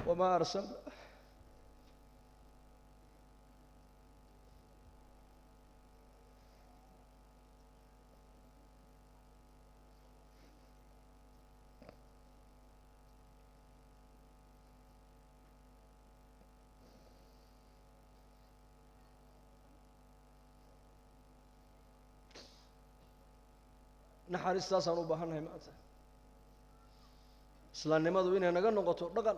وما أرسلنا naxariistaasaan u baahannahay maanta islaamnimadu inay naga noqoto dhaqan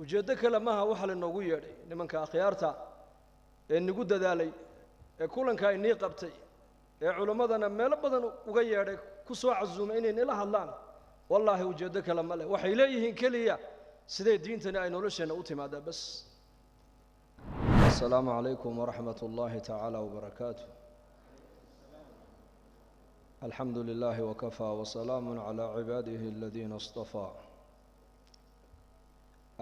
ujeeddo kale maaha waxa lainoogu yeedhay nimanka akhyaarta ee nagu dadaalay ee kulanka inii qabtay ee culimmadana meelo badan uga yeedhay ku soo casuumay inay nila hadlaan wallaahi ujeeddo kale ma leh waxay leeyihiin keliya siday diintani ay nolosheenna u timaadaa bas السلام عليكم ورحمة الله تعالى وبركاته الحمد لله وكفى وسلام على عباده الذين اصطفى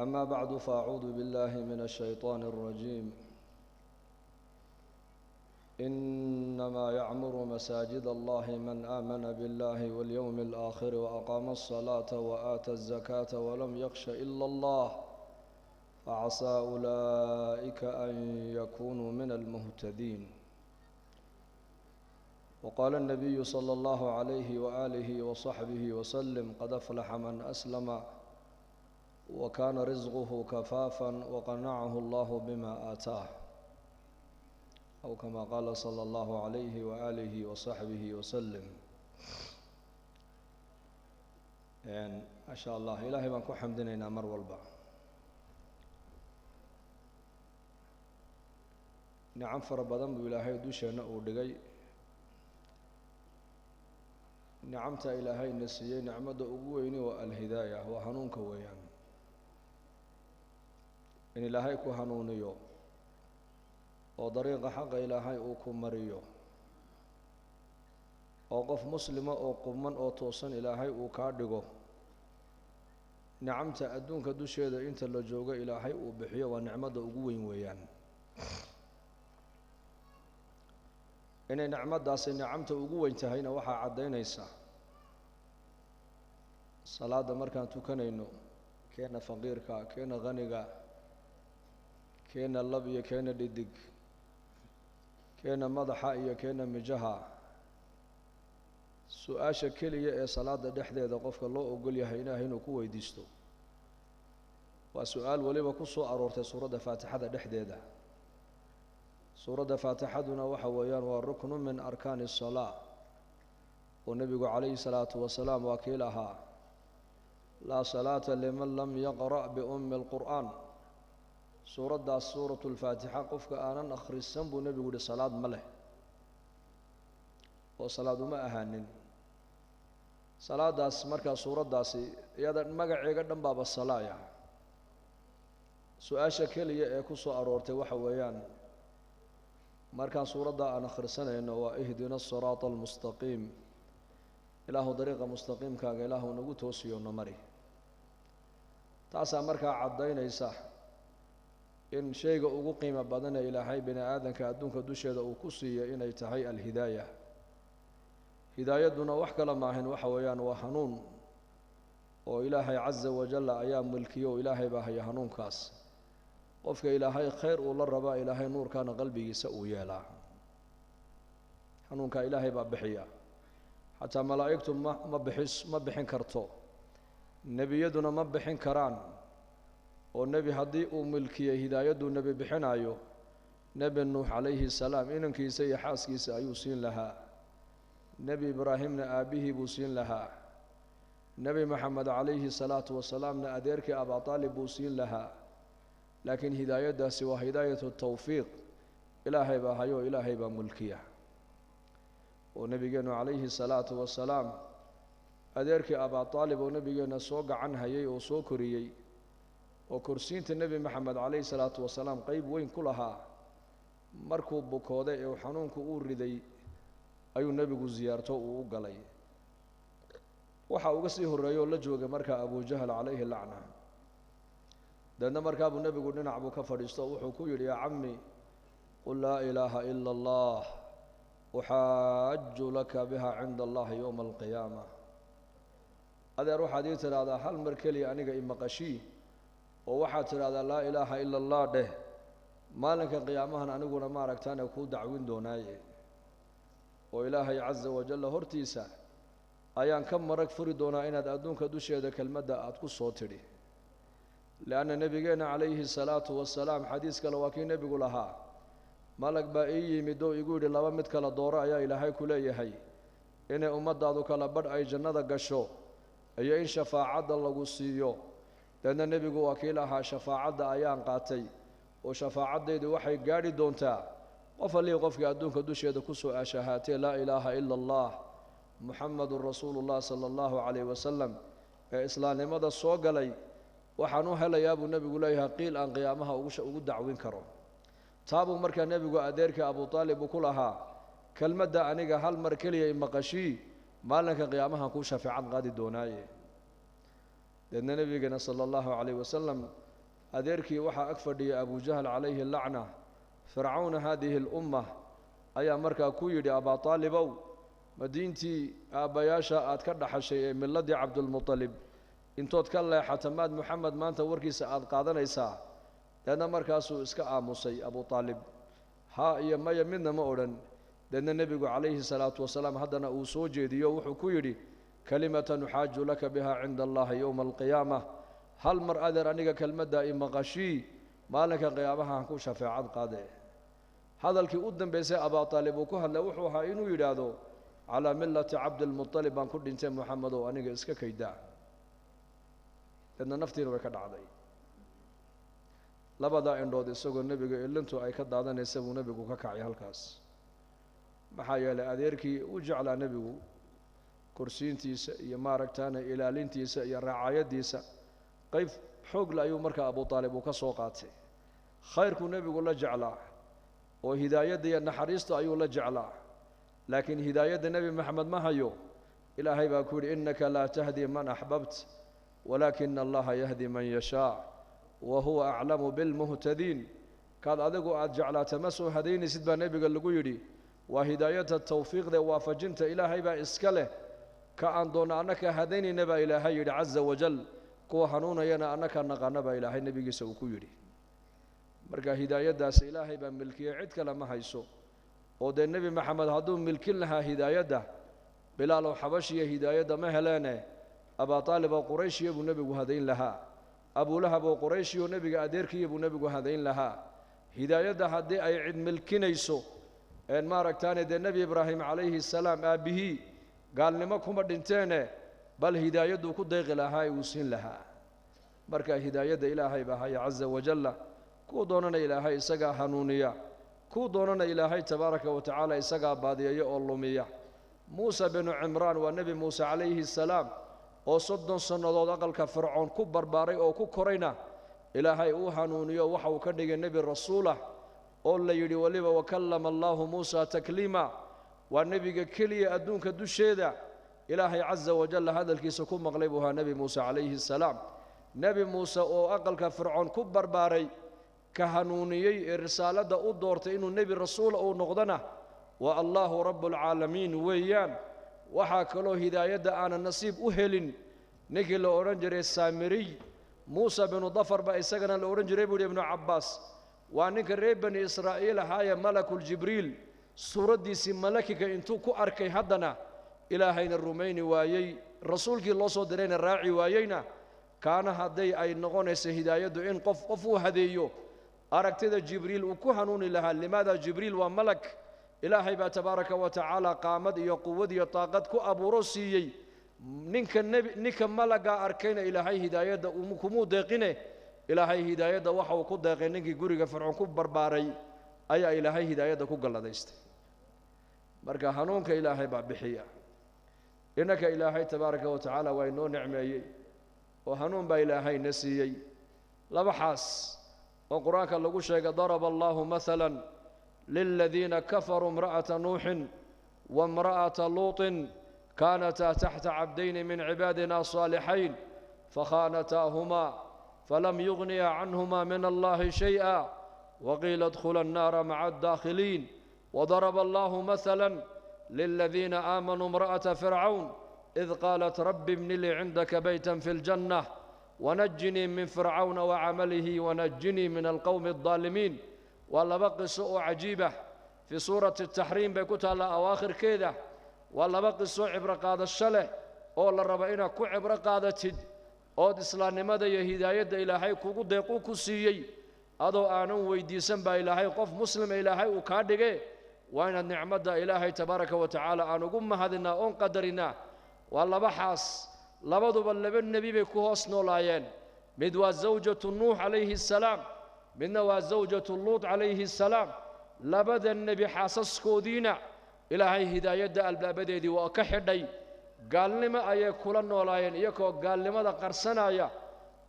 أما بعد فأعوذ بالله من الشيطان الرجيم إنما يعمر مساجد الله من آمن بالله واليوم الآخر وأقام الصلاة وآتى الزكاة ولم يخش إلا الله فعسى أولئك أن يكونوا من المهتدين وقال النبي صلى الله عليه وآله وصحبه وسلم قد أفلح من أسلم وكان رزقه كفافا وقنعه الله بما آتاه أو كما قال صلى الله عليه وآله وصحبه وسلم يعني ما شاء الله إلهي بانكو حمدنا مر والبا نعم فربضان بإلهي دوشنا ودقي نعمت إلهي نسيي نعمد أقويني والهداية وهنونك ويان إن إلهي كو هنونيو وطريق حق إلهي أوكو مريو وقف مسلمة أو قمان أو توصن إلهي أوكاردقو نعمت أدونك دوشيدا إنت اللي جوغا إلهي أوبحيو ونعمد أقوين ويان inay nicmadaasi nicamta ugu weyn tahayna waxaa caddaynaysaa salaada markaan tukanayno keena faqiirka keena qaniga keena lab iyo keena dhidig keena madaxa iyo keena mijaha su-aasha keliya ee salaada dhexdeeda qofka loo ogol yahay ilaahay inuu ku weydiisto waa su-aal waliba ku soo aroortay suuradda faatixada dhexdeeda سورة فاتحتنا وحويان والركن من أركان الصلاة والنبي عليه الصلاة والسلام وكيلها لا صلاة لمن لم يقرأ بأم القرآن سورة الفاتحة قفك آنا أخر السنب والنبي يقول صلاة مله وصلاة ما أهانن صلاة داس مركز سورة داسي يادا مقعي قدام باب الصلاة سؤال شكلي يكسو أرورتي وحويان markaan suuradda aan akhrisanayno waa ihdina asiraata almustaqiim ilaahu dariiqa mustaqiimkaaga ilaahu nagu toosiyo na mari taasaa markaa caddaynaysa in shayga ugu qiimo badan ee ilaahay bini aadanka adduunka dusheeda uu ku siiyey inay tahay alhidaaya hidaayadduna wax kale maahin waxa weeyaan waa hanuun oo ilaahay caza wajalla ayaa mulkiyo oo ilaahay baa haya hanuunkaas qofka ilaahay khayr uu la rabaa ilaahay nuurkaana qalbigiisa uu yeelaa hanuunka ilaahay baa bixiya xataa malaa'igtu ma bixin karto nebiyaduna ma bixin karaan oo nebi haddii uu milkiyey hidaayaduu nebi bixinayo nebi nuux calayhi salaam inankiisa iyo xaaskiisa ayuu siin lahaa nebi ibraahimna aabbihii buu siin lahaa nebi maxamed calayhi salaatu wasalaamna adeerkii abaa aalib buu siin lahaa laakiin hidaayadaasi waa hidaayatu tawfiiq ilaahay baa hayo ilaahay baa mulkiya oo nebigeennu calayhi salaatu wasalaam adeerkii abaa aalib oo nebigeenna soo gacan hayay oo soo koriyey oo korsiinta nebi maxamed calayhi salaatu wasalaam qayb weyn ku lahaa markuu bukooday ee xanuunku uu riday ayuu nebigu ziyaarto uu u galay waxa uga sii horreeyay oo la joogay markaa abujahal calayhi lacna deedna markaa buu nebigu dhinac buu ka fadhiisto wuxuu ku yidhi yaa cammi qul laa ilaaha ila allah uxaaju laka biha cinda allahi yowma alqiyaama adeer waxaad ii tidhaahdaa hal mar keliya aniga imaqashii oo waxaad tidhaahdaa laa ilaaha ila allah dheh maalinka qiyaamahan aniguna maaragtaane kuu dacwin doonaaye oo ilaahay caza wajalla hortiisa ayaan ka marag furi doonaa inaad adduunka dusheeda kelmadda aad ku soo tidhi lianna nebigeenna calayhi salaatu wasalaam xadiis kale waa kii nebigu lahaa malag baa ii yimid oo igu yidhi laba mid kala dooro ayaa ilaahay ku leeyahay inay ummaddaadu kala badh ay jannada gasho iyo in shafaacadda lagu siiyo deedna nebigu waa kii lahaa shafaacadda ayaan qaatay oo shafaacaddeedu waxay gaadhi doontaa qof allihii qofkii adduunka dusheeda ku soo ashahaatee laa ilaaha ila allah muxamadun rasuulullah sala allahu calayh wasalam ee islaamnimada soo galay waxaan u helayaa buu nebigu leeyahay qiil aan qiyaamaha ugu dacwin karo taabuu markaa nebigu adeerkii abu aalib uu ku lahaa kelmadda aniga hal mar keliya imaqashii maalinka qiyaamahan kuu shafeecad qaadi doonaaye deedna nebigeena sala allahu calayh wasalam adeerkii waxaa ag fadhiyay abujahl calayhi lacna fircawna haadihi alumma ayaa markaa ku yidhi abaa aalibow ma diintii aabbayaasha aad ka dhaxashay ee miladii cabdulmuطalib intood ka leexata maad moxamed maanta warkiisa aad qaadanaysaa deedna markaasuu iska aamusay abu aalib haa iyo maya midna ma odhan deedna nebigu calayhi salaatu wasalaam haddana uu soo jeediyo wuxuu ku yidhi kalimatan uxaaju laka biha cinda allahi yowma alqiyaama hal mar adeer aniga kelmaddaa imaqashii maalinka qiyaamahaan ku shafeecad qaade hadalkii u dambaysay abaa aalib uu ku hadlay wuxuu ahaa inuu yidhaahdo calaa millati cabdilmuطalib baan ku dhintay moxamedow aniga iska kaydaa deedna naftiina way ka dhacday labadaa indhood isagoo nebiga ilintu ay ka daadanaysa buu nebigu ka kacay halkaas maxaa yeelay adeerkii u jeclaa nebigu kursiintiisa iyo maaragtaana ilaalintiisa iyo raacayadiisa qayb xoogle ayuu markaa abu aalib uu ka soo qaatay khayrkuu nebigu la jeclaa oo hidaayadda iyo naxariista ayuu la jeclaa laakiin hidaayadda nebi maxamed ma hayo ilaahay baa ku yidhi innaka laa tahdi man axbabt walaakina allaha yahdi man yashaa wa huwa aclamu bilmuhtadiin kaad adigu aad jeclaata ma soo hadaynaysid baa nebiga lagu yidhi waa hidaayadda tawfiiqda waafajinta ilaahay baa iska leh ka aan doonna annaka hadaynayna baa ilaahay yidhi caza wajal kuwa hanuunayana annaka naqaana baa ilaahay nebigiisa uu ku yidhi marka hidaayaddaas ilaahay baa milkiyey cid kale ma hayso oo dee nebi maxamed hadduu milkin lahaa hidaayadda bilaalow xabashiya hidaayadda ma heleene abaa aalib oo qurayshiya buu nebigu hadayn lahaa abulahab oo qurayshiyo nebiga adeerkiya buu nebigu hadayn lahaa hidaayadda haddii ay cid milkinayso een maaragtaane dee nebi ibraahim calayhi salaam aabbihii gaalnimo kuma dhinteene bal hidaayadduu ku deeqi lahaa ee uu siin lahaa marka hidaayadda ilaahay baa haya caza wajalla kuu doonana ilaahay isagaa hanuuniya kuu doonana ilaahay tabaaraka wa tacaala isagaa baadiyaya oo lumiya muuse binu cimraan waa nebi muuse calayhi salaam oo 30 sannadood aqalka fircoon ku barbaaray oo ku korayna ilaahay uu hanuuniyo waxa uu ka dhigay nebi rasuulah oo la yidhi weliba wakallama allaahu muusa takliima waa nebiga keliya adduunka dusheeda ilaahay caza wajalla hadalkiisa ku maqlay buu ahaa nebi muuse calayhi salaam nebi muuse oo aqalka fircoon ku barbaaray ka hanuuniyey ee risaaladda u doortay inuu nebi rasuula uu noqdona waa allaahu rabbulcaalamiin weeyaan waxaa kaloo hidaayadda aanan nasiib u helin ninkii la odhan jiray saamiriy muuse binu dafar baa isagana la odhan jiray buu yidhi ibnu cabbaas waa ninka reer bani israa'iil ahaayee malakuljibriil suuraddiisii malakiga intuu ku arkay haddana ilaahayna rumayni waayey rasuulkii loo soo dirayna raaci waayeyna kaana hadday ay noqonayso hidaayaddu in qof uu hadeeyo aragtida jibriil uu ku hanuuni lahaa limaada jibriil waa malak ilaahay baa tabaaraka wa tacaala qaamad iyo quwad iyo taaqad ku abuuro siiyey ninka malagaa arkayna ilaahay hidaayadda kumuu deeqine ilaahay hidaayadda waxa uu ku deeqay ninkii guriga fircoon ku barbaaray ayaa ilaahay hidaayadda ku galladaystay marka hanuunka ilaahay baa bixiya innaka ilaahay tabaaraka wa tacaala waa inoo nicmeeyey oo hanuun baa ilaahayna siiyey laba xaas oo qur-aanka lagu sheegay daraba allaahu maalan liladiina kafaruu imra'ata nuuxin waimra'ata luutin kaanataa taxta cabdayni min cibaadina saalixayn fakhaanataahumaa falam yugniya canhumaa min allahi shay'a waqiila idkhula annaara maca addaakhiliin wadaraba allaahu maalan liladiina aamanuu imra'ata fircawn إذ قالت رب ابن لي عندك بيتا في الجنة ونجني من فرعون وعمله ونجني من القوم الظالمين. والله بقي سوء عجيبة في سورة التحريم بيكوتها على أواخر كذا. والله بقي سوء عبر قادة الشله أول الربعين كو عبر قادة تد أود إسلام ماذا يهداية إلهي كوكو ديقو كسيي أدو آنو ويديسن با إلهي قف مسلم إلهي وكادقه وين النعمة إلهي تبارك وتعالى آنو قم هذنا أون قدرنا. والله بحاس لبضو باللبن النبي بكوهوس نولايين مدوا زوجة نوح عليه السلام منوا زوجة اللوط عليه السلام لبدا النبي حاسس كودينا إلهي هداية البابدي دي وأكحدي قال لما أي كل نولايين يكو قال لما دا قرسنايا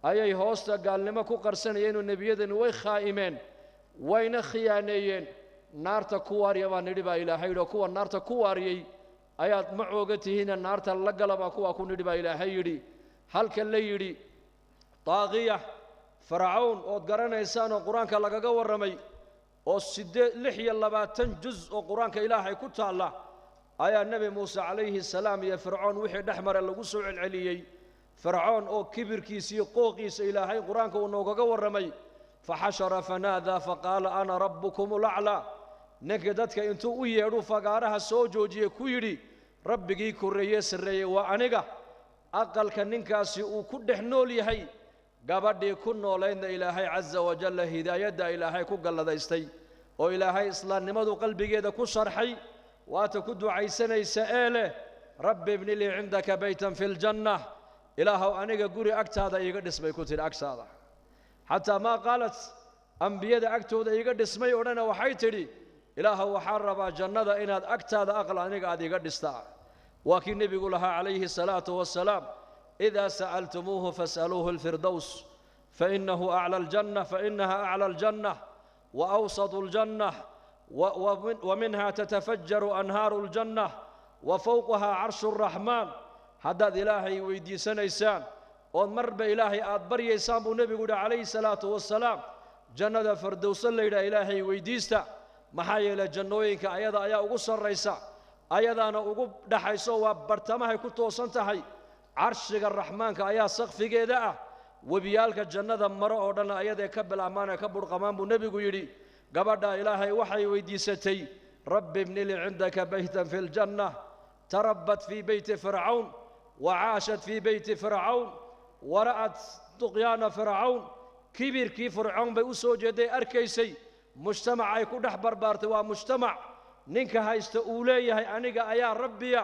أي هوستا قال لما كو قرسنايين النبي دن وي خائمين وين خيانيين نارتا كواريا وندبا إلهي لو كو نارتا كواريي ayaad ma oogatihiin naarta la galaba kuwa ku nidba ilaahay yiri halka la yiri taaqiya fir'aun oo garanaysaan oo quraanka lagaga waramay oo 26 juz oo quraanka ilaahay ku taala ayaa nabi Muuse alayhi salaam iyo fir'aun wixii dhaxmar lagu soo celceliyay fir'aun oo kibirkiisa iyo qooqiisa ilaahay quraanka uu noogaga waramay fahashara fanada faqala ana rabbukum al'ala ninka dadka intuu u yeedho fagaaraha soo joojiyay ku yiri rabbigii koreeyay sareeyay waa aniga aqalka ninkaasi uu ku dhex nool yahay gabadhii ku nooleeyna ilaahay azza wa jalla hidaayada ilaahay ku galladaystay oo ilaahay islaamnimadu qalbigeeda ku sharxay waata ku ducaysanaysa eele rabbi ibn li indaka baytan fil jannah ilaahu aniga guri agtaada iiga dhismay ku tir agtaada hatta ma qalat anbiyada agtooda iiga dhismay orana waxay tiri إله وحرب جنة إن أكتاد أقل عنك أديك دستا وكي النبي لها عليه الصلاة والسلام إذا سألتموه فاسألوه الفردوس فإنه أعلى الجنة فإنها أعلى الجنة وأوسط الجنة ومنها تتفجر أنهار الجنة وفوقها عرش الرحمن حدد إلهي ويدي سنيسان ومر بإلهي أدبر يسام النبي عليه الصلاة والسلام جنة فردوس الليلة إلهي ويديستا maxaa yeelay jannooyinka ayada ayaa ugu sarreysa ayadana ugu dhaxayso waa bartamahay ku toosan tahay carshiga raxmaanka ayaa saqfigeeda ah wabiyalka jannada maro oo dhan ayada ka bilaamaana ka burqamaan buu nabigu yiri gabadha ilaahay waxay weydiisatay rabbi ibn li indaka baytan fil jannah tarabbat fi bayti fir'aun wa 'ashat fi bayti fir'aun wa ra'at tuqyana fir'aun kibirki fir'aun bay u soo jeeday arkaysay مجتمع يكون أحبر بارتوا مجتمع نينك هايست أوليه أنيقا يا ربي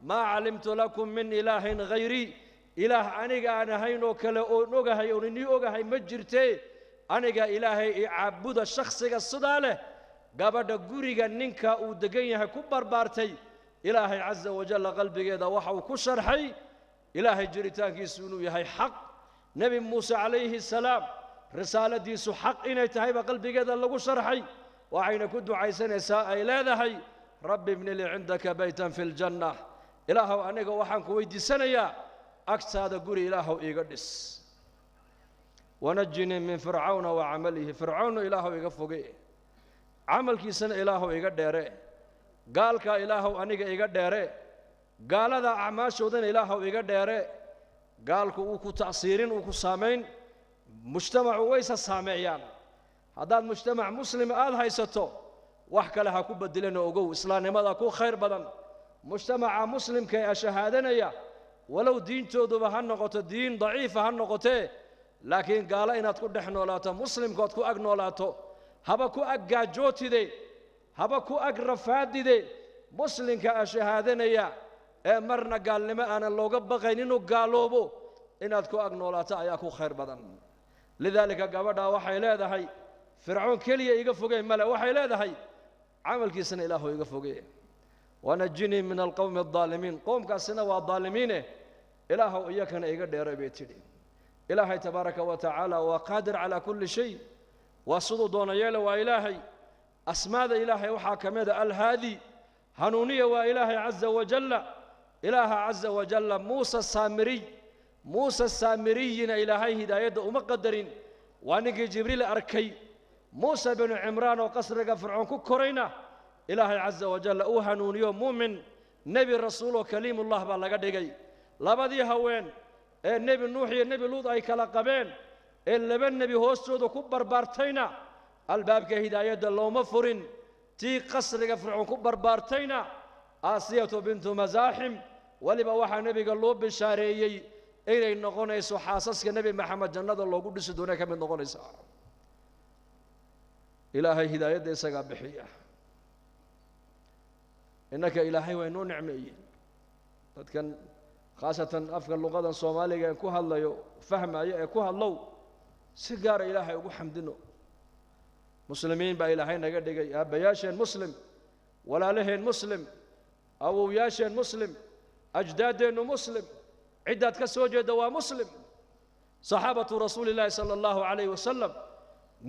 ما علمت لكم من إله غيري إله أنيقا أنا هينو كلا نوغا هاي ونيني أوغا هاي مجرتي أنيقا إلهي عبود الشخص الصدالة قابد قوريقا نينك ودقينها كبر بارتي إلهي عز وجل قلبي إذا وحو كسر حي إلهي جريتاكي سونو هاي حق نبي موسى عليه السلام رسالة ديسو حق إنay tahay ba qalbigeeda lagu sharxay waxayna ku ducaysanaysaa ay leedahay rabbi ibn li indaka baytan fil jannah ilaahu aniga waxaan ku weydiisanayaa agtaada guri ilaahu iiga dhis wanajini min fir'auna wa 'amalihi fir'auna ilaahu iiga fogee amalkiisana ilaahu iiga dheere gaalka ilaahu aniga iiga dheere gaalada acmaashoodana ilaahu iiga dheere gaalku uu ku taasiirin uu ku saameyn مجتمع ويس السامعيان هذا المجتمع مسلم آل هيستو وحكى لها كوبا دلنا وجو إسلام ماذا كو خير بدن مجتمع مسلم كي أشهادنا يا ولو دين تودو بهالنقطة دين ضعيف هالنقطة لكن قال إن تكون نحن ولا مسلم قد كو أجن ولا تو هبا كو أجاجوتي دي هبا كو أجرفادي دي مسلم كأشهادنا يا مرنا قال لما أنا لو قبغين إنه قالوا بو إن تكون أجن ولا تا يا كو خير بدن لذلك قبضها وحي لا هي فرعون كليه يقفوقه ملا وحي لا هي عمل كيسن إلهه يقفوقه ونجني من القوم الظالمين قوم كاسنا والظالمين إلهه إياك أنا يقدر بيتي إلهي تبارك وتعالى وقادر على كل شيء وصدو دون يالا وإلهي أسماء إلهي وحاكم الهادي هنونية وإلهي عز وجل إله عز وجل موسى السامري إلهي هداية ومقدرين وانك جبريل أركي موسى بن عمران وقصر فرعون كورينا إلهي عز وجل أوهنون يوم مؤمن نبي الرسول وكليم الله بالله قد labadii haween ee nebi nuux iyo nebi luud ay kala qabeen ee laba nebi hoostooda ku barbaartayna albaabka hidaayadda looma furin tii qasriga fircoon ku barbaartayna aasiyatu bintu masaaxim weliba waxaa nebiga loo bishaareeyey inay noqonayso xaasaska nebi maxamed jannada loogu dhisi doonay ka mid noqonaysa ilaahay hidaayadda isagaa bixiya innaka ilaahay waa inoo nicmeeyey dadkan khaasatan afka luqadan soomaaliga ee ku hadlayo fahmaya ee ku hadlow si gaara ilaahay ugu xamdino muslimiin baa ilaahay naga dhigay aabbayaasheen muslim walaalaheen muslim awowyaasheen muslim ajdaaddeennu muslim ciddaad ka soo jeedda waa muslim saxaabatu rasuulillaahi sala allahu calayhi wasalam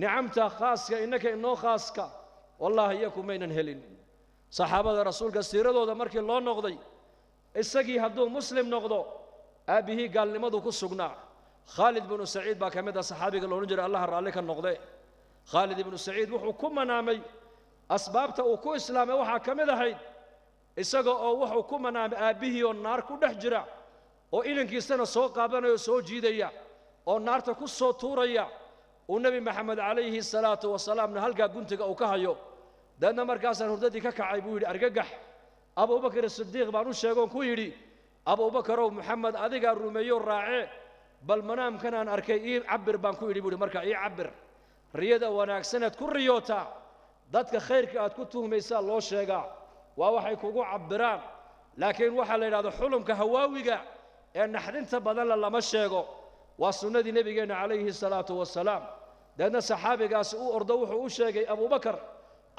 nicamta khaaska innaka inoo khaaska wallaahi iyaku maynan helin saxaabada rasuulka siiradooda markii loo noqday isagii hadduu muslim noqdo aabbihii gaalnimadu ku sugnaa khaalid ibnu saciid baa ka mid ah saxaabiga loodhan jiray allaha raalli ka noqde khaalid ibnu saciid wuxuu ku manaamay asbaabta uu ku islaamay waxaa ka mid ahayd isaga oo wuxuu ku manaamay aabbihii oo naar ku dhex jira oo inankiisana soo qaabanaya oo soo jiidaya oo naarta ku soo tuuraya uu nebi maxamed calayhi salaatu wasalaamna halkaa guntiga uu ka hayo deedna markaasaan hurdadii ka kacay buu yidhi argagax abubakar sidiiq baan u sheegoon ku yidhi abubakarow maxamed adigaa rumeeyo raacee bal manaamkanaan arkay ii cabir baan ku yidhi buu yidhi markaa ii cabir riyada wanaagsaneed ku riyootaa dadka khayrka aad ku tuhmaysaa loo sheegaa waa waxay kugu cabbiraan laakiin waxaa la yidhahdo xulumka hawaawiga ee naxdinta badanla lama sheego waa sunnadii nebigeenna calayhi salaatu wasalaam deedna saxaabigaasi u ordo wuxuu u sheegay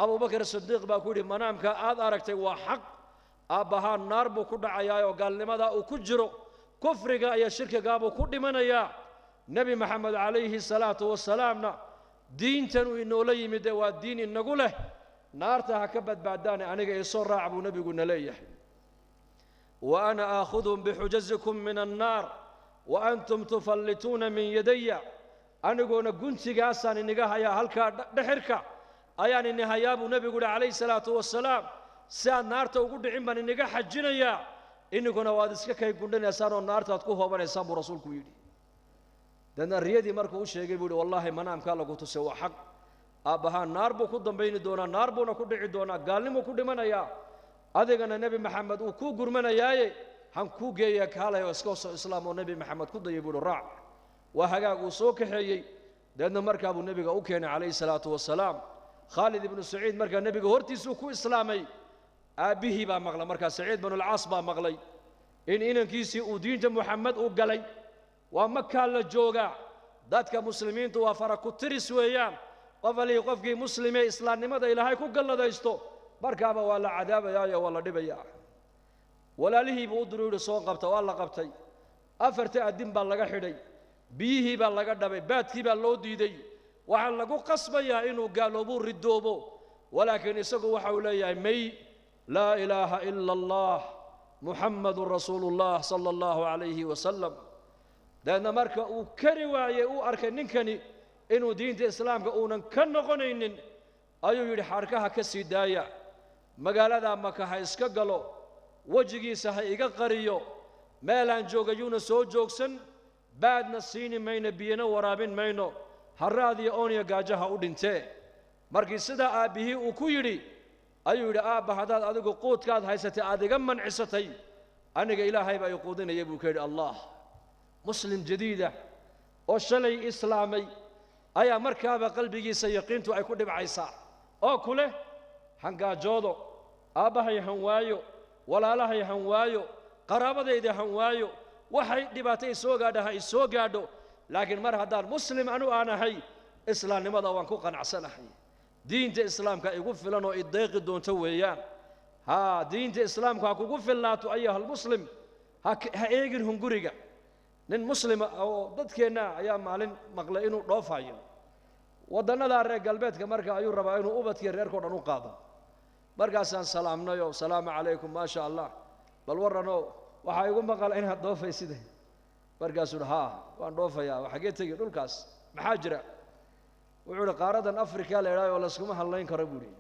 abubakar sidiiq baa ku yidhi manaamka aad aragtay waa xaq aabbahaa naar buu ku dhacayaa oo gaalnimadaa uu ku jiro kufriga iyo shirkigaabuu ku dhimanayaa nebi maxamed calayhi salaatu wasalaamna diintan uu inoola yimid ee waa diin inagu leh naarta ha ka badbaadaane aniga isoo raac buu nebiguna leeyahay wa ana aakhuduhum bixujazikum min annaar wa antum tufallituuna min yadaya anigoona guntigaasaan iniga hayaa halkaa dhexirka ayaan ini hayaa buu nebigu yidhi calayhi salaatu wasalaam si aad naarta ugu dhicin baan iniga xajinayaa iniguna waad iska kay gundhanaysaan oo naartaad ku hoobanaysaan buu rasuulku yidhi deedna riyadii markuu u sheegay buu yidhi wallaahi manaamkaa lagu tusay waa xaq aabbahaa naar buu ku dambayni doonaa naar buuna ku dhici doonaa gaalnimuu ku dhimanayaa adigana nebi maxamed uu kuu gurmanayaaye han kuu geeya kaalay oo iska soo islaam oo nebi maxamed ku dayay buu yidhi raac waa hagaag uu soo kaxeeyey deedna markaa buu nebiga u keenay calayhi salaatu wasalaam khaalid ibnu saciid markaa nebiga hortiisuu ku islaamay aabbihii baa maqlay markaa saciid binulcaas baa maqlay in inankiisii uu diinta muxamed u galay waa makaa la joogaa dadka muslimiintu waa fara ku tiris weeyaan qof alihii qofkii muslimee islaamnimada ilaahay ku galladaysto markaaba waa la cadaabayaayo waa la dhibayaa walaalihiibuu u diru yidhi soo qabta waa la qabtay afarta addin baa laga xidhay biyihii baa laga dhabay baadkii baa loo diiday waxaa lagu qasbayaa inuu gaaloobuu ridoobo walaakiin isagu waxa uu leeyahay may laa ilaaha ila allah muxammadun rasuulu llah sala allahu calayhi wasalam deedna marka uu kari waayey uu arkay ninkani inuu diinta islaamka uunan ka noqonaynin ayuu yidhi xarkaha ka sii daaya magaaladaa maka ha iska galo wejigiisa ha iga qariyo meelaan joogayuuna soo joogsan baadna siini mayno biyana waraabin mayno harraadiyo ooniyo gaajaha u dhintee markii sidaa aabbihii uu ku yidhi ayuu yidhi aabba haddaad adigu quudkaad haysatay aad iga mancisatay aniga ilaahay baa i quudinaya buu ka yidhi allah muslim jadiida oo shalay islaamay ayaa markaaba qalbigiisa yaqiintu ay ku dhibcaysaa oo ku leh hangaajoodo aabbahay han waayo walaalahay han waayo qaraabadayda han waayo waxay dhibaatay soo gaadha ha isoo gaadho laakiin mar haddaan muslim anu aan ahay islaamnimada waan ku qanacsanahay diinta islaamka igu filan oo ideeqi doonto weeyaan haa diinta islaamka ha kugu filnaato ayuhalmuslim ha eegin hunguriga nin muslima oo dadkeenna ayaa maalin maqlay inuu dhoofayo waddannadaa reer galbeedka marka ayuu rabaa inuu ubadkii reerkao dhan u qaado markaasaan salaamnayo salaamu calaykum maa sha allah bal warranoo waxaa igu maqala inaad dhoofaysidee markaasuu uhi haa waan dhoofayaa xaggee tegi dhulkaas maxaa jira wuxuu idhi qaaradan afrika la idhaayo layskuma hadlayn karo buu idhi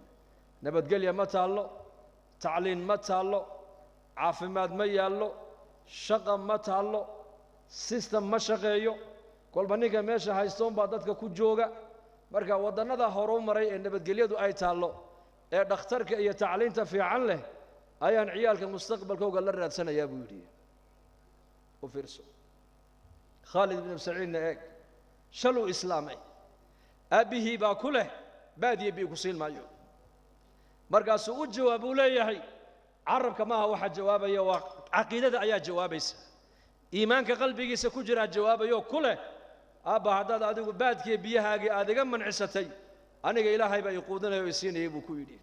nabadgelya ma taallo tacliin ma taallo caafimaad ma yaallo shaqa ma taallo system ma shaqeeyo kolba ninka meesha haystoon baa dadka ku jooga marka wadannada horu maray ee nabadgelyadu ay taallo ee dhakhtarka iyo tacliinta fiican leh ayaan ciyaalka mustaqbalkooga la raadsanayaa buu yidhi u fiirso khaalid ibn saciidna eeg shaluu islaamay aabbihii baa ku leh baadiye bii ku siin maayo markaasuu u jawaabuu leeyahay carabka maaha waxa jawaabaya waa caqiidada ayaa jawaabaysa iimaanka qalbigiisa ku jiraa jawaabayo ku leh aabba haddaad adigu baadkiiyo biyahaagii aad iga mancisatay aniga ilaahay baa ii quudinaya oo siinayay buu ku yidhi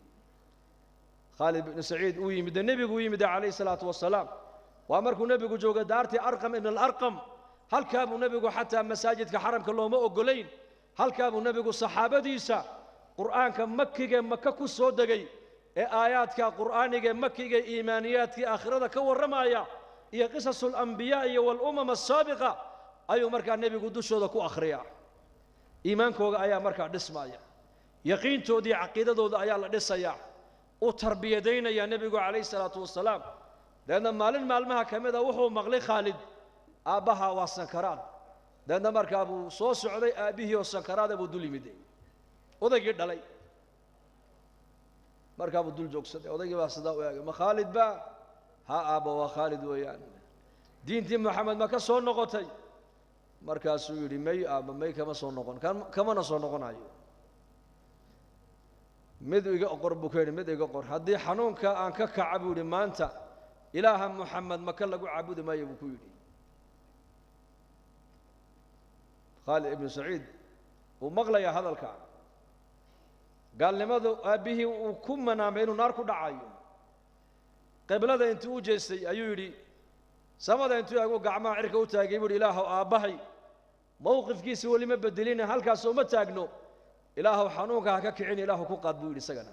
khaalid ibn saciid uu yimid nebigu u yimid calayhi salaatu wasalaam waa markuu nebigu joogay daartii arqam ibn alarqam halkaa buu nebigu xataa masaajidka xaramka looma ogolayn halkaa buu nebigu saxaabadiisa qur'aanka makiga maka ku soo degay ee aayaadka qur'aaniga makiga iimaaniyaadkii aakhirada ka warramaya iyo qisasul anbiyaa iyo wal umam asaabiqa ayuu markaa nebigu dushooda ku akhriyaa iimaankooga ayaa markaa dhismaya yaqiintoodii caqiidadooda ayaa la dhisayaa u tarbiyadaynaya nebigu calayhi salaatu wasalaam deedna maalin maalmaha ka mid a wuxuu maqlay khaalid aabbaha waa sankaraad deedna markaa buu soo socday aabbihii oo sankaraada buu dul yimid odaygii dhalay markaa buu dul joogsaday odaygii baa sidaa u eegay ma khaalid baa ha aabba waa khaalid weeyaan diintii maxamed ma ka soo noqotay markaasuu yidhi may aabba may kama soo noqon kamana soo noqonayo mid iga qor buu ka yidhi mid iga qor haddii xanuunka aan ka kaca buu yidhi maanta ilaaha muxamed maka lagu caabudi maayo buu ku yidhi khaalid ibnu saciid wuu maqlayaa hadalka gaalnimadu aabbihii uu ku manaamay inuu naar ku dhacayo qiblada intuu u jeestay ayuu yidhi samada intuu eego gacmaha cirka u taagay buu yidhi ilaahow aabbahay mowqifkiisi weli ma bedelina halkaas uma taagno ilaahow xanuunka ha ka kicin ilaahu ku qaad buu yidhi isagana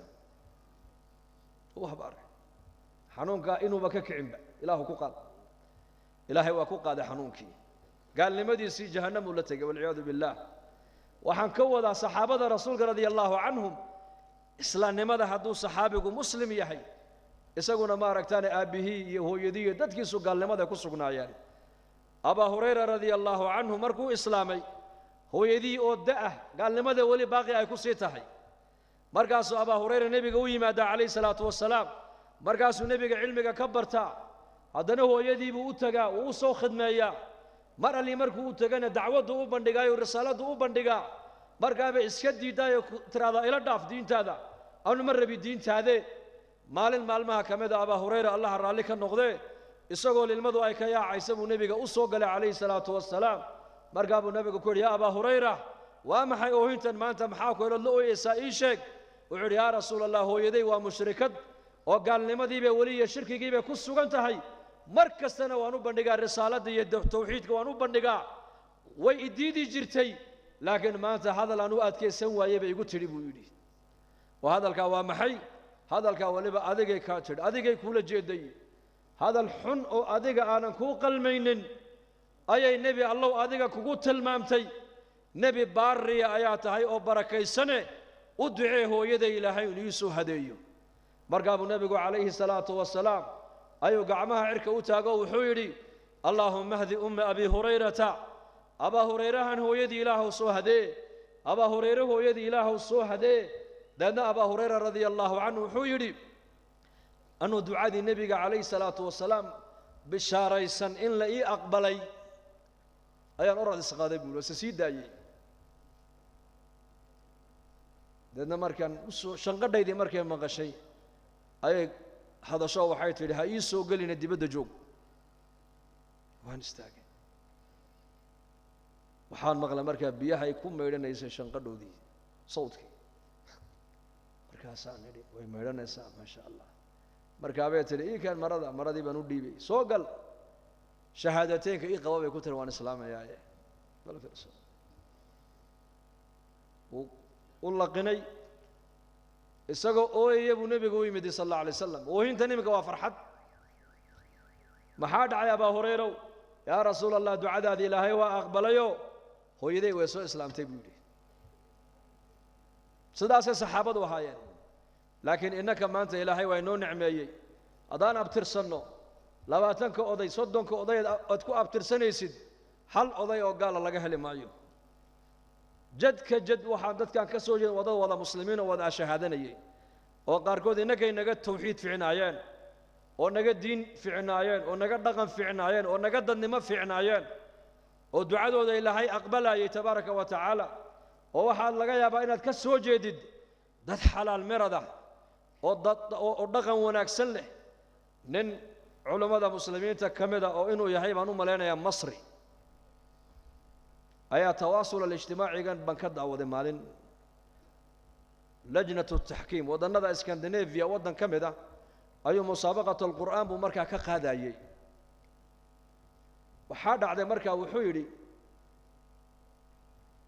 u habaaray xanuunka inuuba ka kicinba ilaahu ku qaad ilaahay waa ku qaaday xanuunkii gaalnimadiisii jahannamuu la tegay walciyaadu billaah waxaan ka wadaa saxaabada rasuulka radia allaahu canhum islaamnimada hadduu saxaabigu muslim yahay isaguna maaragtaane aabbihii iyo hooyadii iyo dadkiisu gaalnimada ku sugnaayeen abaa hurayra radia allaahu canhu markuu islaamay hooyadii oo da'ah gaalnimada weli baaqi ay ku sii tahay markaasuu abaa hurayra nebiga u yimaadaa calayhi salaatu wasalaam markaasuu nebiga cilmiga ka bartaa haddana hooyadiibuu u tagaa uu u soo khidmeeyaa mar allii markuu u tegana dacwaddu u bandhigaayo risaaladdu u bandhigaa markaaba iska diiddaayo tiraahdaa ila dhaaf diintaada anu ma rabi diintaadee maalin maalmaha ka mid a abaa hurayra allaha raalli ka noqdee isagoo lilmadu ay ka yaacaysa buu nebiga u soo galay calayhi salaatu wasalaam markaa buu nebigu ku yidhi yaa abaa hurayra waa maxay oohintan maanta maxaa ku helod la ooyeysaa ii sheeg wuxuu yidhi yaa rasuula allah hooyaday waa mushrikad oo gaalnimadiibay weli iyo shirkigiibay ku sugan tahay mar kastana waan u bandhigaa risaaladda iyo tawxiidka waan u bandhigaa way idiidi jirtay laakiin maanta hadal aan u adkaysan waayey bay igu tidhi buu yidhi oo hadalkaa waa maxay hadalkaa weliba adigay kaa tidhi adigay kuula jeeday hadal xun oo adiga aanan kuu qalmaynin ayay nebi allow adiga kugu tilmaamtay nebi baariya ayaa tahay oo barakaysane u ducee hooyaday ilaahay inuu ii soo hadeeyo markaa buu nebigu calayhi salaatu wasalaam ayuu gacmaha cirka u taago wuxuu yidhi allaahumma hdi umma abi hurayrata abaa hurayrahan hooyadii ilaahow soo hadee abaa hurayre hooyadii ilaahow soo hadee deedna abaa hurayra radia allaahu canhu wuxuu yidhi anuu ducadii nebiga calayhi salaatu wasalaam bishaaraysan in la ii aqbalay ayaan orad isqaaday buuri ose sii daayey deedna markaan usoo shanqadhaydii markay maqashay ayay hadasho waxay tidhi ha ii soo gelina dibadda joog waan istaagay waxaan maqlay markaa biyahay ku maydhanaysay shanqadhoodii sawdkii markaasaan idhi way maydhanaysaa maasha allah markaabay tidhi ii keen maradii baan u dhiibay soo gal shahaadateynka ii qaba bay ku tiri waan islaamayaaye bal fiirso u laqinay isagoo ooyaya buu nebigu u yimid sal alla alay wasalam oohintan iminka waa farxad maxaa dhacay abaa hurayrow yaa rasuula allah ducadaadii ilaahay waa aqbalayo hooyaday way soo islaamtay buu yidhi sidaasay saxaabadu ahaayeen laakiin innaka maanta ilaahay waa inoo nicmeeyey haddaan abtirsanno labaatanka oday soddonka oday aad ku abtirsanaysid hal oday oo gaala laga heli maayo jadka jad waxaan dadkan ka soo jeedin wada muslimiin oo wada shahaadanayay oo qaarkood inagay naga tawxiid fiicnaayeen oo naga diin fiicnaayeen oo naga dhaqan fiicnaayeen oo naga dadnimo fiicnaayeen oo ducadooda ilaahay aqbalayay tabaaraka wa tacaala oo waxaa laga yaabaa inaad ka soo jeedid dad xalaal mirada oo dhaqan wanaagsan leh nin culimada muslimiinta kamida oo inuu yahay baan u maleynayaa masri ayaa tawaasul al-ijtimaacigan ban ka daawaday maalin lajnatu tahkiim wadannada Scandinavia wadan kamida ayuu musaabaqatu al-Qur'aan buu markaa ka qaadayay waxaa dhacday markaa wuxuu yidhi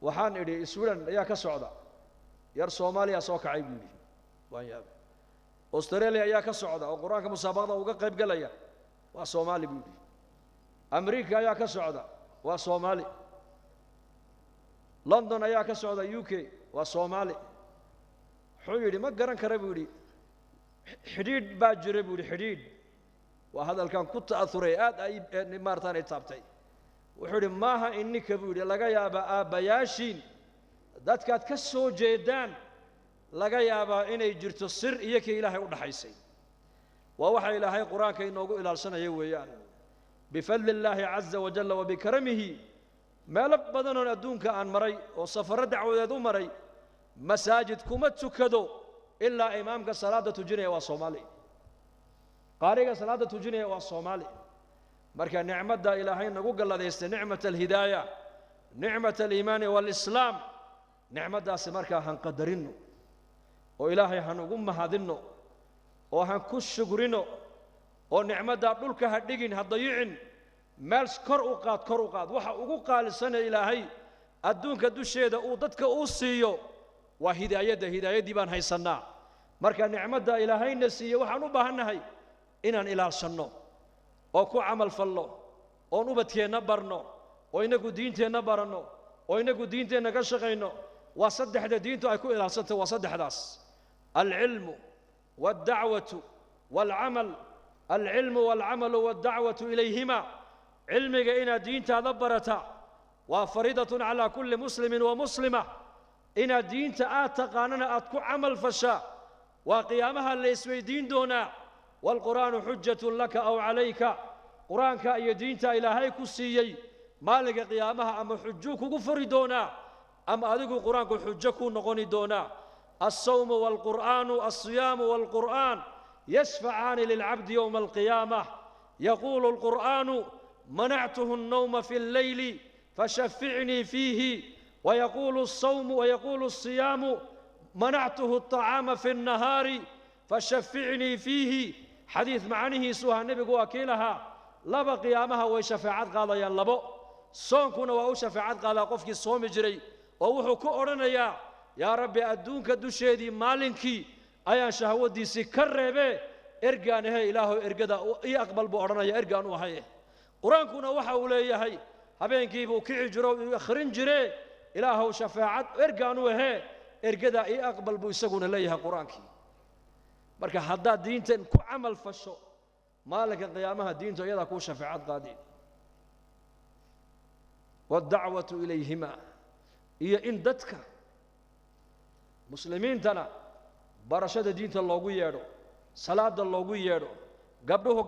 waxaan idhi Sweden ayaa ka socda yar Soomaaliya soo kacay buu yidhi waan yaabay Australia ayaa ka socda oo Qur'aanka musaabaqada uga qayb galaya waa Soomaali buu yidhi America ayaa ka socda waa Soomaali London ayaa ka socda UK waa Soomaali wuxuu yidhi ma garan kara buu yidhi xidhiidh baa jira buu yidhi xidhiidh waa hadalkan ku ta'athuray aad ay maartaan ay taabtay wuxuu yidhi maaha innika buu yidhi laga yaabaa aabbayaashiin dadkaad ka soo jeedaan laga yaabaa inay jirto sir iyo ka ilaahay u dhaxaysay waa waxa ilaahay quraanka inoogu ilaalsanaya weeyaan bifadli illaahi caza wajalla wa bikaramihi meel badan oo adduunka aan maray oo safaro dacwadeed u maray masaajid kuma tukado ilaa imaamka salaada tujinaya waa Soomaali qaariga salaada tujinaya waa Soomaali marka nicmada ilaahay nagu galadeystay nicmada al-hidaayah nicmada al-iimaan wal islaam nicmadaas marka han qadarino oo ilaahay han ugu mahadino oo han ku shukrino oo nicmada dhulka ha dhigin ha dayicin meel kor u qaad waxa ugu qaalisan ilaahay adduunka dusheeda uu dadka u siiyo waa hidaayadii baan haysanaa marka nicmada ilaahayna siiyo waxaan u baahanahay inaan ilaalsano oo ku amal fallo oo ubadkeena barno oo inagu diinteena barano oo inagu diinteena ka shaqeyno waa saddexda diintu ay ku ilaalsanto waa saddexdaas al-ilmu wad-da'watu wal-amal al-ilmu wal-amalu wad-da'watu ilayhima cilmiga ina diintaada barata waa fariidatun ala kulli muslimin wa muslima ina diinta aad taqaanana aad ku amal fasha waa qiyaamaha la isweydiin doonaa والقرآن حجة لك أو عليك قرآنك أي دينتا إلهي كسيي مالك قيامها أما حجوك كفر دونا أما أذكو قرآنك حجك نغني دونا الصوم والقرآن الصيام والقرآن يشفعان للعبد يوم القيامة يقول القرآن منعته النوم في الليل فشفعني فيه ويقول الصوم ويقول الصيام منعته الطعام في النهار فشفعني فيه حديث معنيه سوها النبي وكيلها لبا قيامها وشفاعات قاضيا لبو صومكنا وشفاعات قاضا قفكي صوم جري ووحو كورنيا يا ربي ادونك دشيدي مالنكي ايا شهودي سكربه ارغانه اله ارغدا اي اقبل بو اورنيا ارغان وهي قرانكنا waxa uu leeyahay habeenkii buu kici jiro akhrin jire ilaahu shafaacad ارغان وهي ارغدا اي اقبل buu isaguna leeyahay quraankii marka hadda diintan ku amal fasho maalka qiyaamaha diinta iyada ku shafaacad qaadi wad-da'watu ilayhima iyo in dadka muslimiintana barashada diinta loogu yeedho salaada loogu yeedho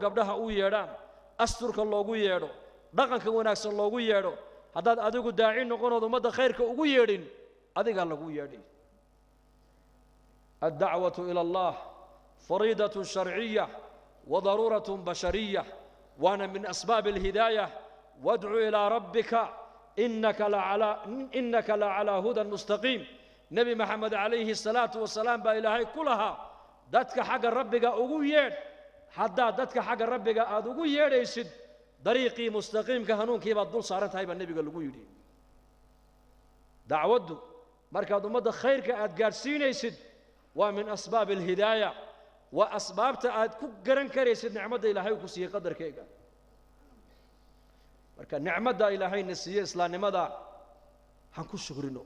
gabdhaha u yeedhaan asturka loogu yeedho dhaqanka wanaagsan loogu yeedho haddaad adigu daaci noqonood ummadda khayrka ugu yeedhin adiga lagu yeedhi ad-da'watu ila Allah فريضة شرعية وضرورة بشرية وأنا من أسباب الهداية وادعو إلى ربك إنك لعلى هدى مستقيم نبي محمد عليه الصلاة والسلام بإلهي كلها دتك حق ربك أقويين حتى دتك حق ربك أقويين يسد طريقي مستقيم كهنون كيف الدول صارت هاي النبي قال لقويين دعوته مركز مدى خير كأدقارسين يسد ومن أسباب الهداية وأسباب تأد كجرن كريس النعمة إلهي وكسي قدر كيجا. مركا النعمة إلهي نسيه إسلام ماذا هنكون شكرنا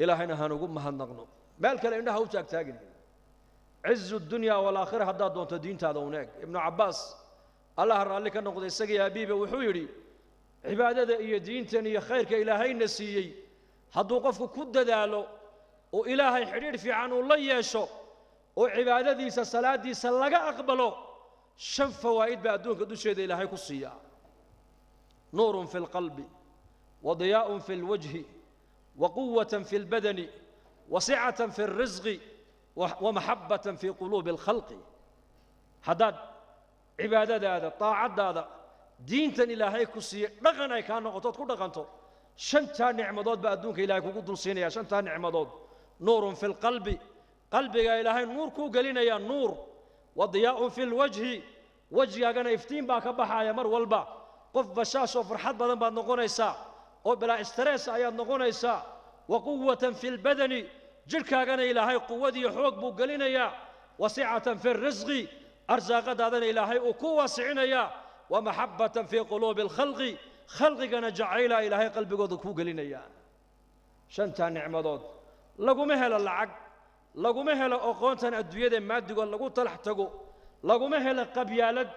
إلهينا هنقوم مهنغنو مالك لأنه هو تاجن عز الدنيا والآخرة هذا دون تدين هذا هناك ابن عباس الله رالي كان نقضي سقي أبيبه وحويري عبادة إيه دينتني خيرك إلهي نسيي هدو قفك كد دالو وإلهي حرير في عنه الله يشو وعبادة دي صلاة دي سلقا أقبلو شن فوائد بعدون كدو شيء إلهي كصيا نور في القلب وضياء في الوجه وقوة في البدن وسعة في الرزق ومحبة في قلوب الخلق حداد عبادة هذا طاعة هذا دينتا إلهي كصيا رغنا كان نقطات كل رغنتو شنتا نعمضات بعدونك إلهي كقدر سينيا شنتا نعمضات نور في القلب قلبك إلهي نور كو قلنا يا نور وضياء في الوجه وجهي أنا إفتين باك بحا يا مر والبا قف بشاش وفرحات بدن بعد نقول إيسا وبلا استرس أيام نقول إيسا وقوة في البدن جلك أنا إلهي قوتي حوق بو قلنا يا وسعة في الرزق أرزاق هذا إلهي وقوة سعنا يا ومحبة في قلوب الخلق خلقك أنا جعيلة إلهي قلبك وذكو قلنا يا شنتا نعمضات لقو مهل العق لقو مهل أقوانتان أدوية مادقو لقو تلحتقو لقو مهل قبيالد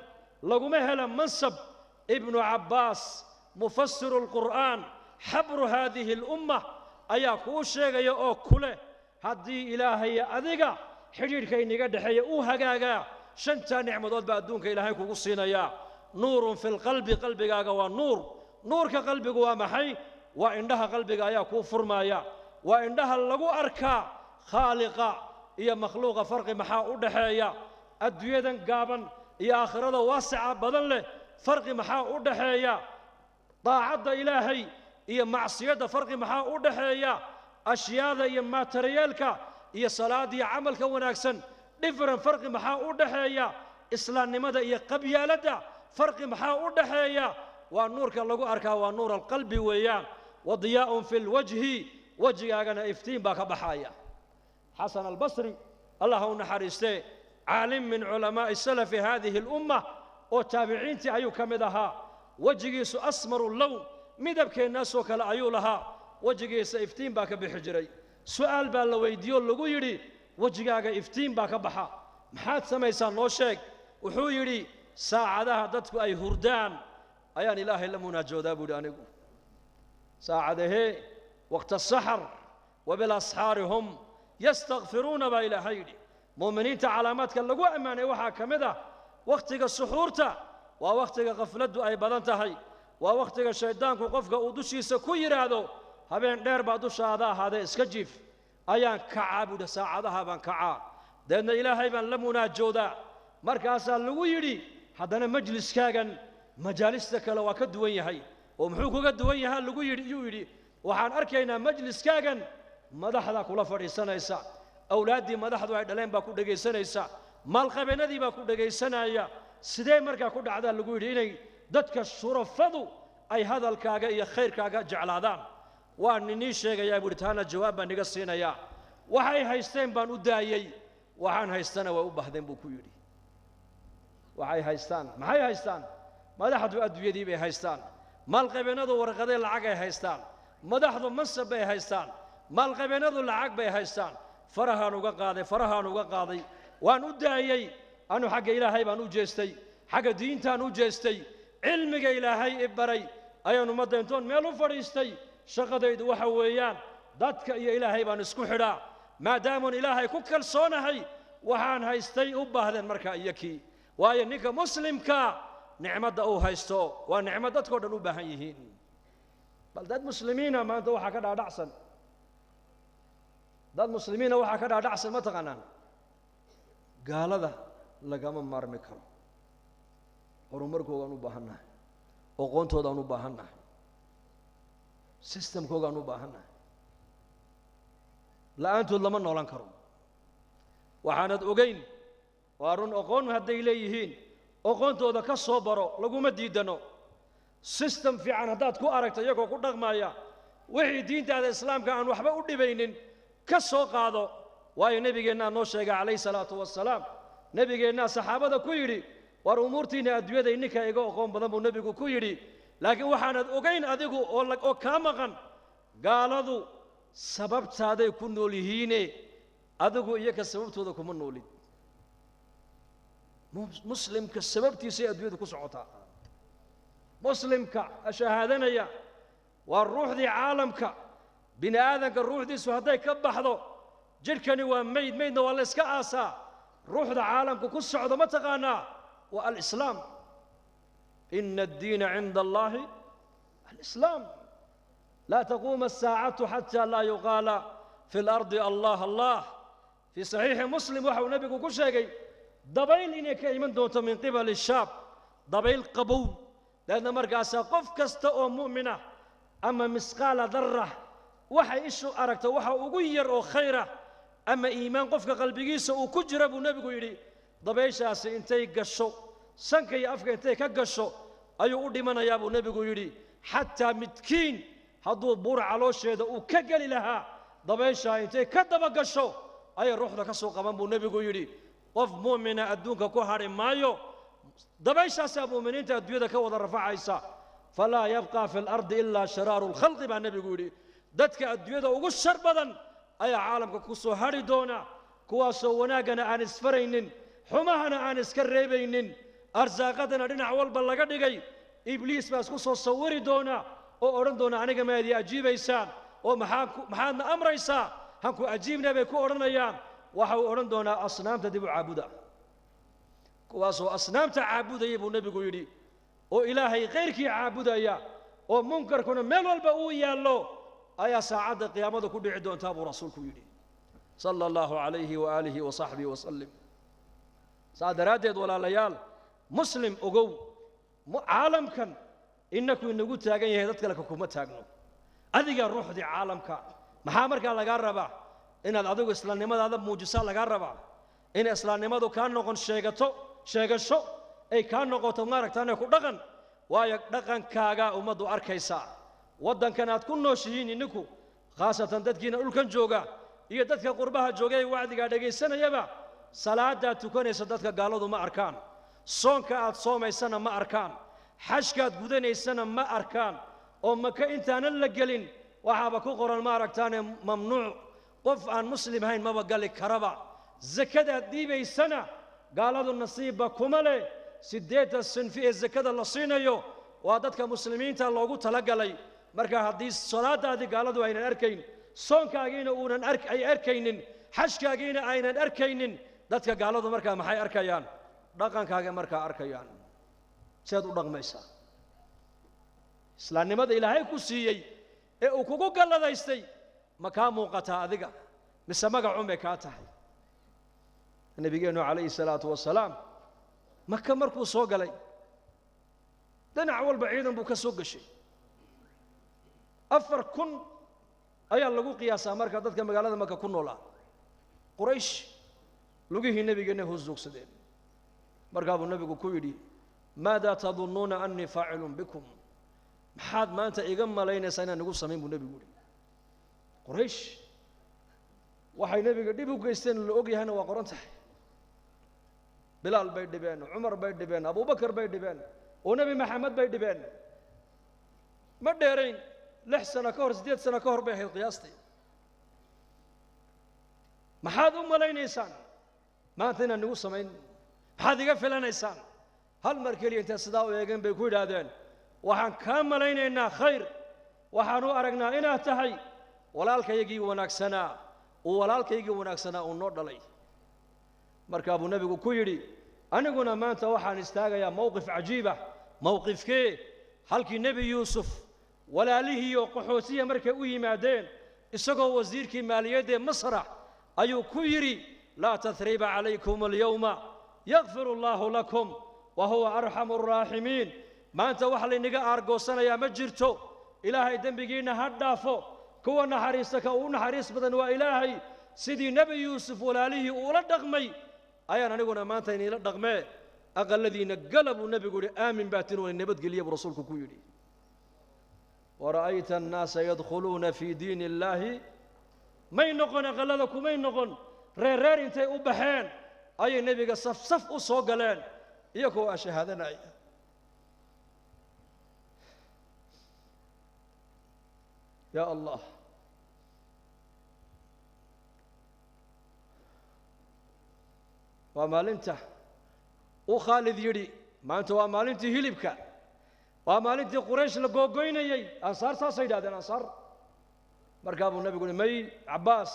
لقو مهل منصب ابن عباس مفسر القرآن حبر هذه الأمة أيا كوشيغ يا أو كله هدي إلهي أذيقا حجير كيني قد حي أوهقاقا شنتا نعمضات بعدونك إلهي كوكسينا يا نور في القلب قلبك ونور نور كقلبك ومحي وعندها قلبك يا كفر ما يا وعندها لغو أركا خالقة يا مخلوق فرق محا ودحيا أدويدا قابا يا آخرة واسعة بدل له فرق محا ودحيا طاعة إلهي يا معصية فرق محا ودحيا أشياء يا ماتريالك يا صلاة يا عملك وناكسن دفرن فرق محا ودحيا إسلام نمدا يا قبيالة فرق محا ودحيا ونور كاللغو أركا ونور القلب ويان وضياء في الوجه وجهنا إفتين باك بحايا حسن البصري الله نحرسته عالم من علماء السلف هذه الأمة وتابعين أيو كمدها وجهيس أسمر اللون مدبك الناس وكلا أيولها وجهيس إفتين باك بحجري سؤال بالويديو اللغو يري وجهاك إفتين باك بحا محاد سميسان نوشيك وحو يري ساعدها دتك أي هردان أيان إله إلا مناجودا بودانيكو ساعده وقت السحر وبالأسحار هم يستغفرون بإلى هيدي مؤمنين علامات كاللقوا أماني وحا كمدا وقتك السحورتا ووقتك غفلت أي بدنتهي ووقتك الشيطان كوقفك ودوشي سكوير هذا هبين دير بعدو شادا هذا اسكجيف أيان كعاب ودا ساعدها بان كعاب دين إلهي بان لمنا جودا مركاسا لويري حدنا مجلس كاغن مجالسك لو كدوين هي ومحوكو كدوين ها لويري يوري waxaan arkaynaa majliskaagan madaxda kula fadhiisanaysa awlaadii madaxdu ay dhaleen baa ku dhageysanaysa maalqabeennadii baa ku dhageysanaya sidee markaa ku dhacdaa lagu yidhi inay dadka shurafadu ay hadalkaaga iyo khayrkaaga jeclaadaan waa ninii sheegayaa buuri taana jawaab baan niga siinayaa waxay haysteen baan u daayey waxaan haystana way u baahdeen buu ku yidhi waxay haystaan maxay haystaan madaxdu adduunyadii bay haystaan maalqabeennadu warqadee lacag ay haystaan madaxdu mansab bay haystaan maalqabeennadu lacag bay haystaan farahaan uga qaaday waan u daayey anu xagga ilaahay baan u jeestay xagga diintaan u jeestay cilmiga ilaahay i baray ayaan ummadda intoon meel u fadhiistay shaqadaydu waxa weeyaan dadka iyo ilaahay baan isku xidhaa maadaamaan ilaahay ku kalsoonahay waxaan haystay u baahdeen markaa iyakii waayo ninka muslimka nicmadda uu haysto waa nicmo dadkoo dhan u baahan yihiin bal dad muslimiina maanta waxaa ka dhaadhacsan dad muslimiina waxaa ka dhaadhacsan ma taqaanaan gaalada lagama maarmi karo horumarkoogaan u baahannahay aqoontoodaan u baahannahay systemkoogaan u baahannahay la'aantood lama noolan karo waxaanad ogeyn waa run aqoon hadday leeyihiin aqoontooda ka soo baro laguma diidano system fiican haddaad ku aragto iyagoo ku dhaqmaya wixii diintaada islaamka aan waxba u dhibaynin ka soo qaado waayo nebigeennaa noo sheegay calayhi salaatu wassalaam nebigeennaa saxaabada ku yidhi war umuurtiinna adduunyada ninka iga aqoon badan buu nebigu ku yidhi laakiin waxaanad ogayn adigu oo kaa maqan gaaladu sababtaaday ku nool yihiine adigu iyaga sababtooda kuma noolid مسلم كسببتي سيد بيد كسعوتا مسلم كشهادنا والروح ذي عالمك بني آدم الروح ذي سهداي كبحضو جركني وميد ميدنا ولا اسكاسا روح ذا عالمك كسعودا ما تقانا والإسلام إن الدين عند الله الإسلام لا تقوم الساعة حتى لا يقال في الأرض الله الله في صحيح مسلم وحو نبيك كل شيء دبيل إنك من دونت من قبل الشاب دبيل قبول لأن مرقاسا قف كستأو مؤمنة أما مسقال ذرة وحي إشو أركت وحي أغير أو خيرة أما إيمان قفك قلبي جيسا وكجرب نبيك يري دبيل شاسي انتي قشو سنكي أفك انتي كقشو أيو أردي من يابو نبيك يري حتى متكين هدو بور علوش يدا وكقل لها دبيل شا انتي كدب قشو أي روح ذا كسو قبان بو نبيك يري قف مؤمنة أدونك كوهر مايو دبيل شاسي مؤمنين تأدوية كوضا رفع عيسى فلا يبقى في الأرض إلا شرار الخلق بها نبيك يري دتك أدوية وقش شربدا أي عالم كوسو هاري دونا كواسو وناقنا عن اسفرين حماهنا عن اسكريبين أرزاقنا لنا عوال بلغدقي إبليس بس كوسو صوري دونا أو أورن دونا عنك ما يدي أجيب إيسان أو محانا أمر إيسان هنكو أجيبنا بيكو أورن أيام وحو أورن دونا أصنام تدبو عابدا كواسو أصنام تعابدا يبو نبي يري أو إلهي غيرك عابدا يا أو منكر كنا ميل والبقوي يا الله أيا ساعد قيامته كل عدون تابو رسولك يري صلى الله عليه وآله وصحبه وسلم سعد رادد ولا ليال مسلم أقو عالم كان إنكم إنكم تاجين يهدتك لك حكومة تاجنو أذيك الروح دي عالم كا محامر كان لجربا إن الأدوق إسلام نمد هذا موجسا لجربا إن إسلام نمد كان نقول شيء أي كان نقول تمارك تاني كودكان وياك دكان كاجا ومدو أركيسا ودن كانت كل نوشين إنكم خاصة تدكين أولكن جوجا يدتك قربها جوجا وعدك على سنة يبا صلاة تكون يسدتك قالوا ما أركان صوم كات صوم السنة ما أركان حج كات جودين السنة ما أركان أمك أنت أنا اللي وحابك قرن ما أركتان ممنوع قف عن مسلم هين ما بقال لك كربا زكاة ديبة السنة قالوا النصيب كمله سديت السنفي الزكاة اللصينة يو وعدتك مسلمين تلاقوا تلقى لي مركا حديث صلاة هذه قالوا أين أركين صوم كاجينا أون أي أركين حج كاجينا أين أركين دتك قالوا مركا محي أركيان دقان كاجا مركا أركيان سيدو دقميسا إسلام نمد إلهي كسيي وكوكو قال لا يستي مكان موقتا أذيك مسمى عمي كاتحي النبي عليه الصلاة والسلام مكة مركو سوق لي دنا عول بعيدا بوك سوق الشيء أفر كن أي اللقو قياسا مركا دتك مقالة مكة كن ولا قريش لقيه النبي هو الزوج سدين مركب النبي كويدي ماذا تظنون أني فاعل بكم محاد ما أنت إجمع لين سنة نقول سمين النبي يقول قريش وحي النبي قد يبغى يستن الأوجي هنا وقرنته بلال بيد بين عمر بيد بين أبو بكر بيد بين ونبي محمد بيد بين ما ديرين لحسن كور زديت سنة كور به قياستي محاد لين إنسان ما أنتنا نقول سمين هذه قفل إنسان هل مركلي أنت صداو يجن بيقول هذين وحن كاملين إننا خير وحنو أرجنا إنها تهي ولالك يجي ونكسنا ولالك يجي ونكسنا ونور دلي مركب النبي كويري أنا قلنا ما أنت وحن استاجا يا موقف عجيبة موقف كي هل كي النبي يوسف ولا له وقحوسية مركب وي معدين السقوا وزير كي مالية مصر أيو كويري لا تثريب عليكم اليوم يغفر الله لكم وهو أرحم الراحمين ما أنت وحل نجا أرجوسنا يا مجرتو إلهي دنبجينا هدافو كونا حريسك ونا حريس بدن وإلهي سيدي نبي يوسف ولا له ولا دغمي أنا نقول ما أنت إني لا دغمي أقل الذين قلبوا النبي يقول آمن باتن والنبي قال لي برسولك كويري ورأيت الناس يدخلون في دين الله ما ينقون أقلدكم ما ينقون رير انت أبحين أي النبي قال صف أصوغلين يكو أشهدنا يا الله وما لنت وخالد يدي ما أنت ومالنتي هلبك ومالنتي قريش لقوقيني أنصار صاصيد هذا الأنصار مركب النبي يقول مي عباس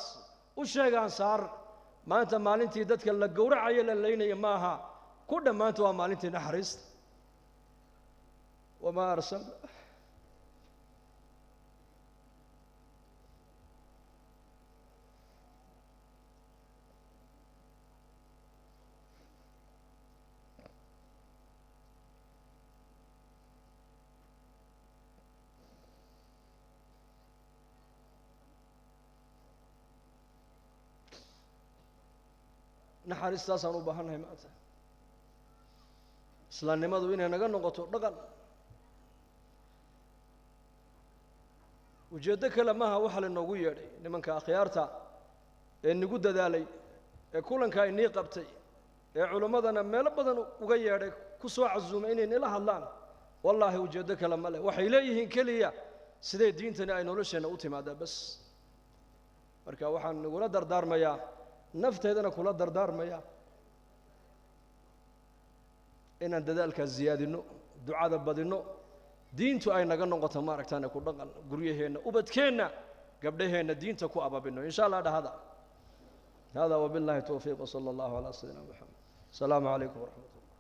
وش أنصار ما أنت مالنتي دتك لقورع عيل اللين يماها كل ما أنت ومالنتي نحرست وما أرسل naxariistaasaan u baahannahay maanta islaamnimadu inay naga noqoto dhaqan ujeeddo kale maaha waxa la noogu yeedhay nimanka akhyaarta ee nagu dadaalay ee kulanka inii qabtay ee culimmadana meelo badan uga yeedhay ku soo casuumay inay nila hadlaan wallaahi ujeeddo kale ma leh waxay leeyihiin keliya sidee diintani ay nolosheenna u timaadaa bas marka waxaan nagula dardaarmayaa nafteedana kula dardaarmaya inaan dadaalka ziyaadino ducada badino diintu ay naga noqoto maaragtaan ku dhaqan guryaheena ubadkeena gabdhaheena diinta ku ababino insha Allah dhahada hada wabillahi tawfiiq sallallahu ala sayyidina muhammad assalamu alaykum wa rahmatullahi